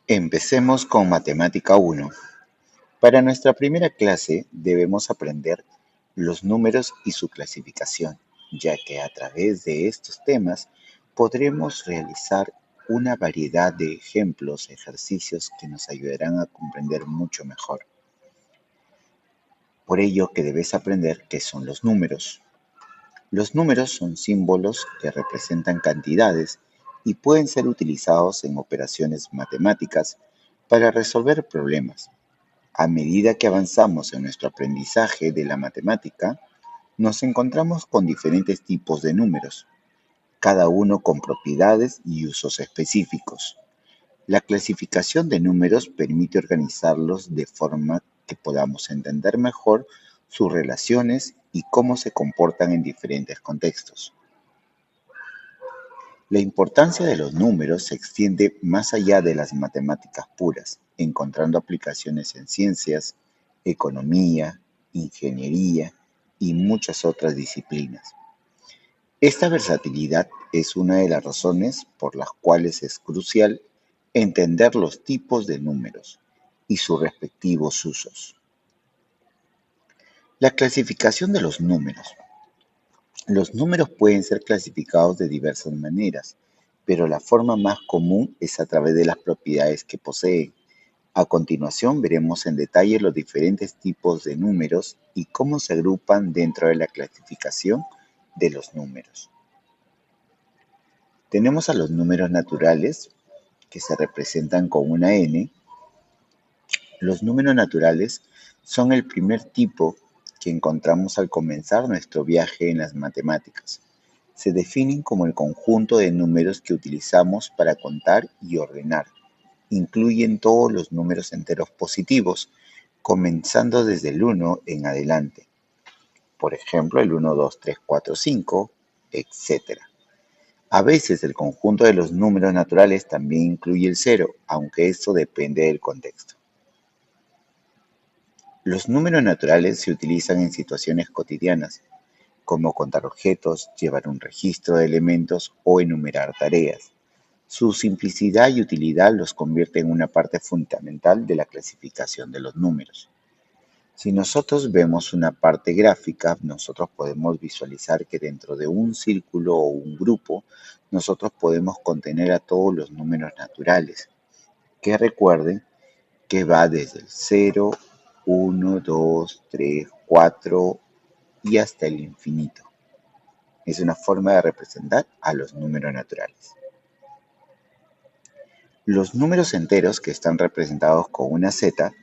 Empecemos con Matemática 1. Para nuestra primera clase debemos aprender los números y su clasificación, ya que a través de estos temas podremos realizar una variedad de ejemplos, ejercicios que nos ayudarán a comprender mucho mejor. Por ello que debes aprender qué son los números. Los números son símbolos que representan cantidades y pueden ser utilizados en operaciones matemáticas para resolver problemas. A medida que avanzamos en nuestro aprendizaje de la matemática, nos encontramos con diferentes tipos de números, cada uno con propiedades y usos específicos. La clasificación de números permite organizarlos de forma que podamos entender mejor sus relaciones y cómo se comportan en diferentes contextos. La importancia de los números se extiende más allá de las matemáticas puras, encontrando aplicaciones en ciencias, economía, ingeniería y muchas otras disciplinas. Esta versatilidad es una de las razones por las cuales es crucial entender los tipos de números y sus respectivos usos. La clasificación de los números. Los números pueden ser clasificados de diversas maneras, pero la forma más común es a través de las propiedades que poseen. A continuación veremos en detalle los diferentes tipos de números y cómo se agrupan dentro de la clasificación de los números. Tenemos a los números naturales, que se representan con una n. Los números naturales son el primer tipo que encontramos al comenzar nuestro viaje en las matemáticas. Se definen como el conjunto de números que utilizamos para contar y ordenar. Incluyen todos los números enteros positivos, comenzando desde el 1 en adelante. Por ejemplo, el 1, 2, 3, 4, 5, etc. A veces el conjunto de los números naturales también incluye el cero, aunque esto depende del contexto. Los números naturales se utilizan en situaciones cotidianas, como contar objetos, llevar un registro de elementos o enumerar tareas. Su simplicidad y utilidad los convierte en una parte fundamental de la clasificación de los números. Si nosotros vemos una parte gráfica, nosotros podemos visualizar que dentro de un círculo o un grupo, nosotros podemos contener a todos los números naturales, que recuerden que va desde el 0, 1, 2, 3, 4 y hasta el infinito. Es una forma de representar a los números naturales. Los números enteros, que están representados con una Z.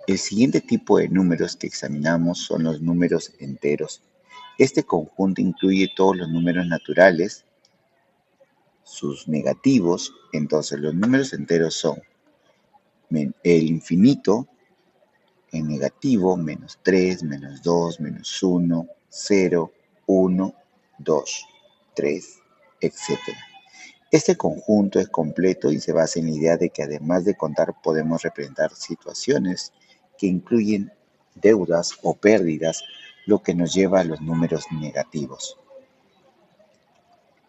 El siguiente tipo de números que examinamos son los números enteros. Este conjunto incluye todos los números naturales, sus negativos. Entonces los números enteros son el infinito en negativo, menos 3, menos 2, menos 1, 0, 1, 2, 3, etc. Este conjunto es completo y se basa en la idea de que además de contar podemos representar situaciones que incluyen deudas o pérdidas, lo que nos lleva a los números negativos.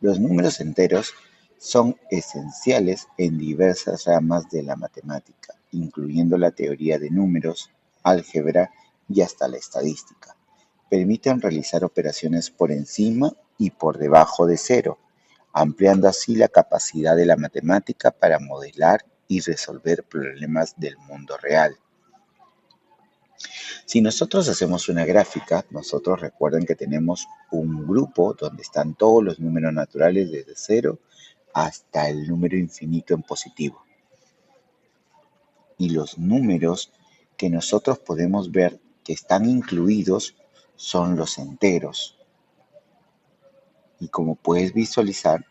Los números enteros son esenciales en diversas ramas de la matemática, incluyendo la teoría de números, álgebra y hasta la estadística. Permiten realizar operaciones por encima y por debajo de cero, ampliando así la capacidad de la matemática para modelar y resolver problemas del mundo real. Si nosotros hacemos una gráfica, nosotros recuerden que tenemos un grupo donde están todos los números naturales desde 0 hasta el número infinito en positivo. Y los números que nosotros podemos ver que están incluidos son los enteros. Y como puedes visualizar,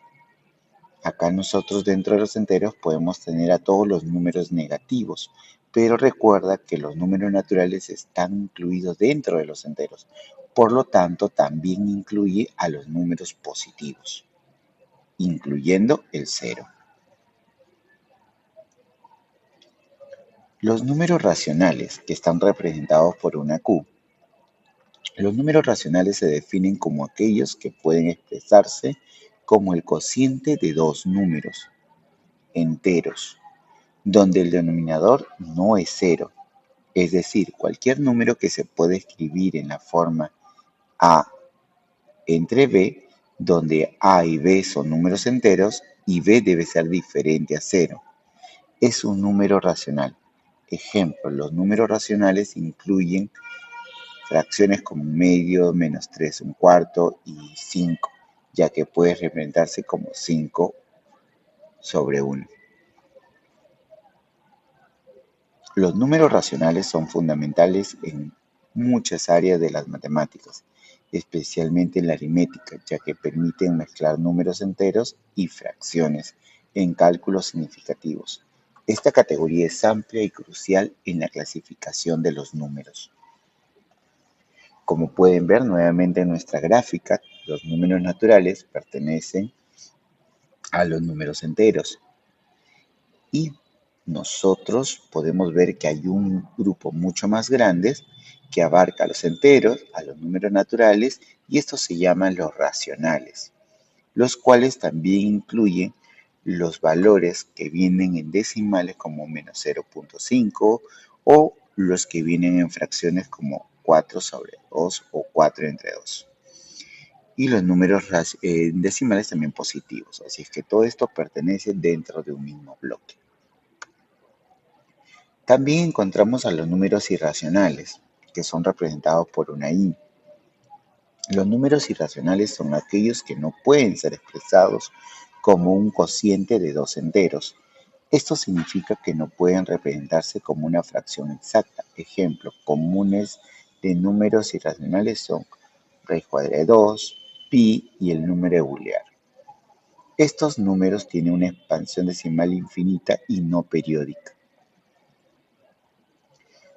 acá nosotros dentro de los enteros podemos tener a todos los números negativos, pero recuerda que los números naturales están incluidos dentro de los enteros. Por lo tanto, también incluye a los números positivos, incluyendo el cero. Los números racionales, que están representados por una Q. Los números racionales se definen como aquellos que pueden expresarse como el cociente de dos números. enteros, donde el denominador no es cero, es decir, cualquier número que se puede escribir en la forma A entre B, donde A y B son números enteros y B debe ser diferente a cero. Es un número racional. Ejemplo, los números racionales incluyen fracciones como medio, menos 3 un cuarto y 5, ya que puede representarse como 5/1. Los números racionales son fundamentales en muchas áreas de las matemáticas, especialmente en la aritmética, ya que permiten mezclar números enteros y fracciones en cálculos significativos. Esta categoría es amplia y crucial en la clasificación de los números. Como pueden ver nuevamente en nuestra gráfica, los números naturales pertenecen a los números enteros y nosotros podemos ver que hay un grupo mucho más grande que abarca a los enteros, a los números naturales y estos se llaman los racionales, los cuales también incluyen los valores que vienen en decimales como menos 0.5 o los que vienen en fracciones como 4/2 o 4/2. Y los números decimales también positivos, así es que todo esto pertenece dentro de un mismo bloque. También encontramos a los números irracionales, que son representados por una i. Los números irracionales son aquellos que no pueden ser expresados como un cociente de dos enteros. Esto significa que no pueden representarse como una fracción exacta. Ejemplos comunes de números irracionales son raíz cuadrada de 2, pi y el número Euler. Estos números tienen una expansión decimal infinita y no periódica.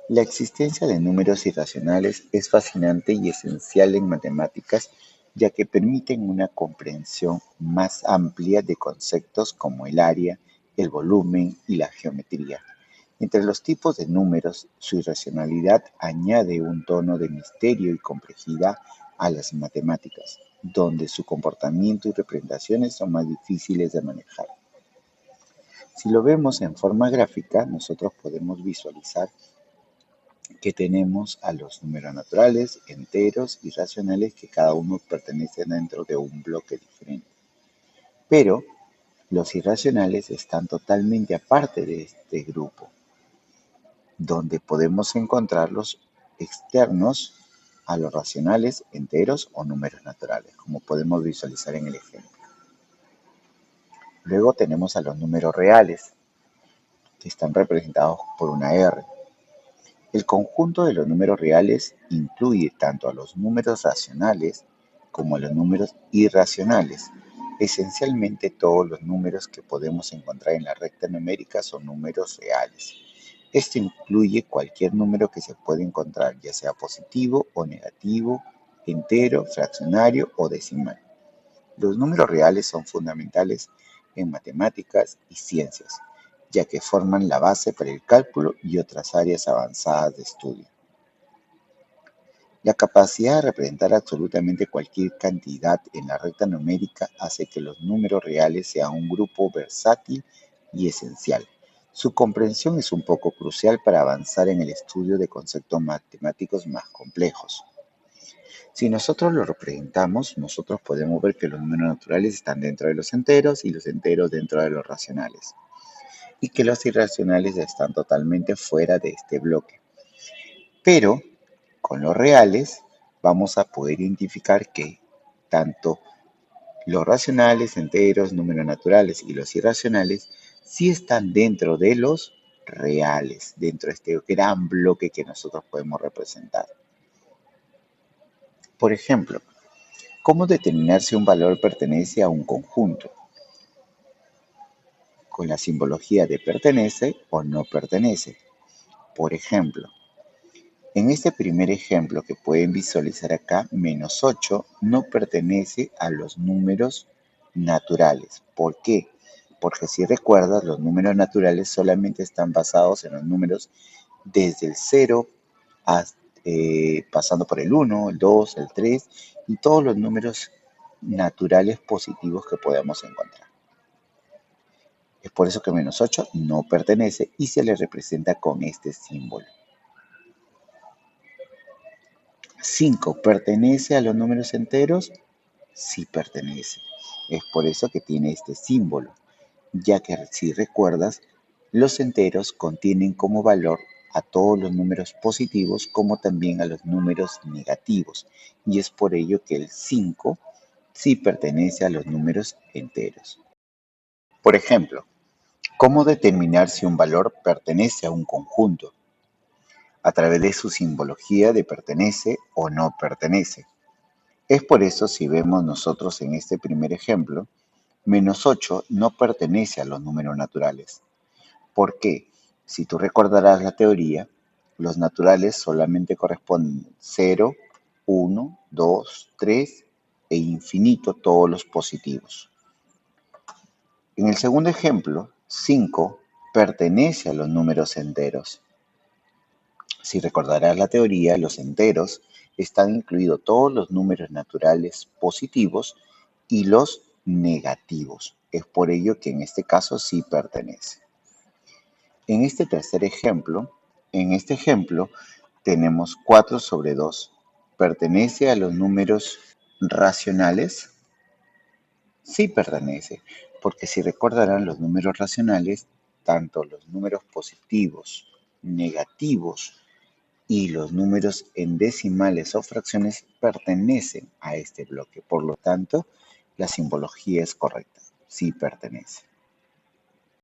La existencia de números irracionales es fascinante y esencial en matemáticas, ya que permiten una comprensión más amplia de conceptos como el área, el volumen y la geometría. Entre los tipos de números, su irracionalidad añade un tono de misterio y complejidad a las matemáticas, donde su comportamiento y representaciones son más difíciles de manejar. Si lo vemos en forma gráfica, nosotros podemos visualizar que tenemos a los números naturales, enteros y racionales, que cada uno pertenece dentro de un bloque diferente. Pero los irracionales están totalmente aparte de este grupo, donde podemos encontrarlos externos a los racionales, enteros o números naturales, como podemos visualizar en el ejemplo. Luego tenemos a los números reales, que están representados por una R. El conjunto de los números reales incluye tanto a los números racionales como a los números irracionales. Esencialmente todos los números que podemos encontrar en la recta numérica son números reales. Esto incluye cualquier número que se pueda encontrar, ya sea positivo o negativo, entero, fraccionario o decimal. Los números reales son fundamentales en matemáticas y ciencias, ya que forman la base para el cálculo y otras áreas avanzadas de estudio. La capacidad de representar absolutamente cualquier cantidad en la recta numérica hace que los números reales sean un grupo versátil y esencial. Su comprensión es un poco crucial para avanzar en el estudio de conceptos matemáticos más complejos. Si nosotros lo representamos, nosotros podemos ver que los números naturales están dentro de los enteros y los enteros dentro de los racionales, y que los irracionales están totalmente fuera de este bloque. Pero con los reales vamos a poder identificar que tanto los racionales, enteros, números naturales y los irracionales sí están dentro de los reales, dentro de este gran bloque que nosotros podemos representar. Por ejemplo, ¿cómo determinar si un valor pertenece a un conjunto? Con la simbología de pertenece o no pertenece. Por ejemplo, en este primer ejemplo que pueden visualizar acá, menos 8 no pertenece a los números naturales. ¿Por qué? Porque si recuerdas, los números naturales solamente están basados en los números desde el 0 hasta, pasando por el 1, el 2, el 3 y todos los números naturales positivos que podemos encontrar. Es por eso que menos 8 no pertenece y se le representa con este símbolo. 5 pertenece a los números enteros, sí pertenece. Es por eso que tiene este símbolo, ya que si recuerdas, los enteros contienen como valor a todos los números positivos como también a los números negativos, y es por ello que el 5 sí pertenece a los números enteros. Por ejemplo, ¿cómo determinar si un valor pertenece a un conjunto? A través de su simbología de pertenece o no pertenece. Es por eso si vemos nosotros en este primer ejemplo, menos 8 no pertenece a los números naturales. ¿Por qué? Si tú recordarás la teoría, los naturales solamente corresponden 0, 1, 2, 3 e infinito todos los positivos. En el segundo ejemplo, 5 pertenece a los números enteros. Si recordarás la teoría, los enteros están incluidos todos los números naturales positivos y los negativos. Es por ello que en este caso sí pertenece. En este tercer ejemplo, tenemos 4 sobre 2. ¿Pertenece a los números racionales? Sí pertenece, porque si recordarán los números racionales, tanto los números positivos, negativos y los números en decimales o fracciones pertenecen a este bloque. Por lo tanto, la simbología es correcta, sí pertenece.